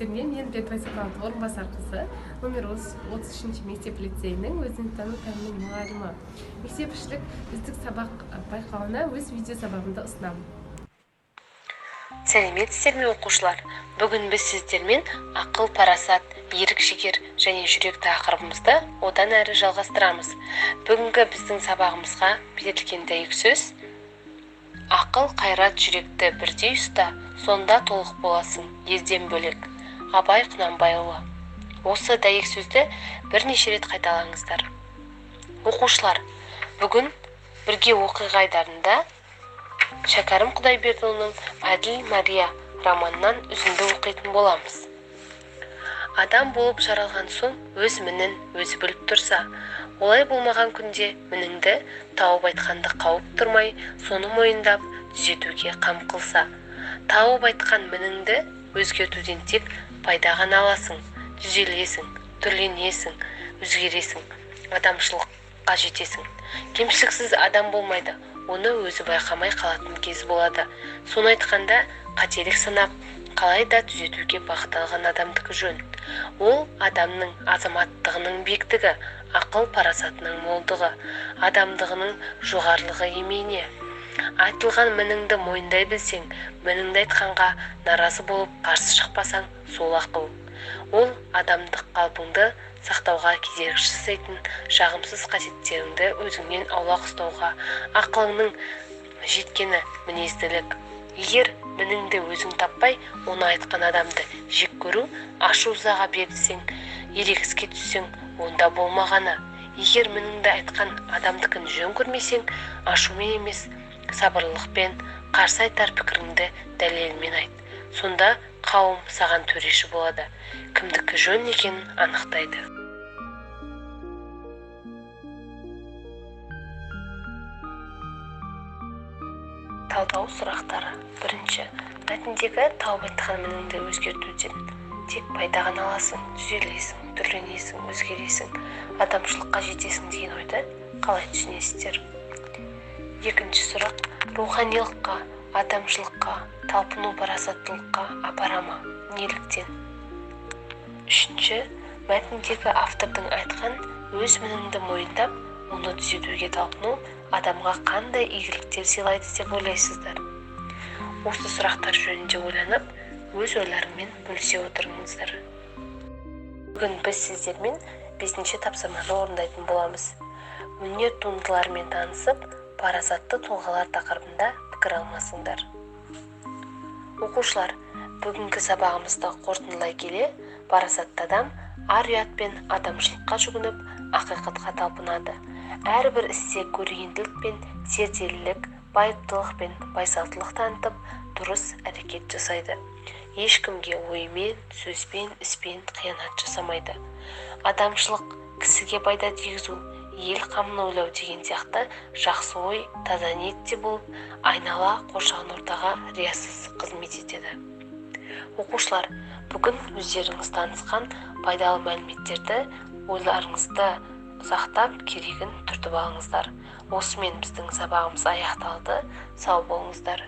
сіздерге мен Бетвайсапалдың орынбасар қызы, номер 33 мектеп лицейінің өзін тану пәнінің мұғалімі. Мектепішілік үздік сабақ байқауына өз видео сабағымды ұсынамын. Сәлеметсіздер ме оқушылар? Бүгін біз сіздермен ақыл, парасат, ерік-жігер және жүрек тақырыбымызды одан әрі жалғастырамыз. Бүгінгі біздің сабағымызға берілген дәйек сөз: ақыл, қайрат, жүректі бірдей ұста, сонда толық боласың, езден бөлек. Абай Құнанбайұлы. Осы дәйек сөзді бірнеше рет қайталаңыздар. Оқушылар, бүгін бірге оқиға айдарында Шәкәрім Құдайбердіұлының «Әділ Мария» романынан үзінді оқитын боламыз. Адам болып жаралған соң өз мінін өзі біліп тұрса, олай болмаған күнде мініңді тауып айтқанды қауып тұрмай, соны мойындап түзетуге қам қылса. Тауып айтқан мініңді өзгертуден тек пайда ғана аласың, түзелесің, түрленесің, өзгересің, адамшылыққа жетесің. Кемшіліксіз адам болмайды, оны өзі байқамай қалатын кез болады. Соны айтқанда қателік санап, қалай да түзетуге бағытталған адамдікі жөн. Ол адамның азаматтығының биіктігі, ақыл парасатының молдығы, адамдығының жоғарылығы емейне. Айтылған мініңді мойындай білсең, мініңді айтқанға наразы болып қарсы шықпасаң, сол ақыл. Ол адамдық қалпыңды сақтауға кедергі жасайтын жағымсыз қасиеттеріңді өзіңнен аулақ ұстауға ақылыңның жеткені мінезділік. Егер мініңді өзің таппай, оны айтқан адамды жек көру, ашу-ызаға берілсең, ерегіске түссең, онда болмағаны. Егер мініңді айтқан адамдыкін жөн көрмесең, ашумен емес, сабырлықпен, қарсы айтар пікіріңді дәлелмен айт. Сонда қауым саған төреші болады, кімдікі жөн екенін анықтайды. Талдау сұрақтары. Бірінші, мәтіндегі тауып айтқан мініңді өзгертуден тек пайда ғана аласың, түзелесің, түрленесің, өзгересің, адамшылыққа жетесің деген ойды қалай түсінесіздер? Екінші сұрақ, руханилыққа, адамшылыққа, талпыну парасаттылыққа апарама, неліктен? Үшінші, мәтіндегі автордың айтқан өз мініңді мойындап, оны түзетуге талпыну адамға қандай игіліктер сыйлайды деп ойлайсыздар? Осы сұрақтар жөнінде ойланып, өз ойларыңмен бөлісе отырыңыздар. Бүгін біз сіздермен 5-ші тапсырманы орындайтын боламыз. Өнер туындыларымен танысып, парасатты тұлғалар тақырыбында пікір алмасыңдар. Оқушылар, бүгінгі сабағымызды қорытындылай келе, парасатты адам ар-ұят пен адамшылыққа жүгініп, ақиқатқа талпынады. Әрбір істе көрегенділік пен зерделілік, байыптылық пен байсалдылық танытып, дұрыс әрекет жасайды. Ешкімге оймен, сөзбен, іспен қиянат жасамайды. Адамшылық кісіге пайда тигізу, ел қамын ойлау деген сияқты жақсы ой, таза ниетте болып, айнала қоршаған ортаға риясыз қызмет етеді. Оқушылар, бүгін өздеріңіз танысқан пайдалы мәліметтерді ойларыңызды сақтап, керегін түртіп алыңыздар. Осымен біздің сабағымыз аяқталды. Сау болыңыздар.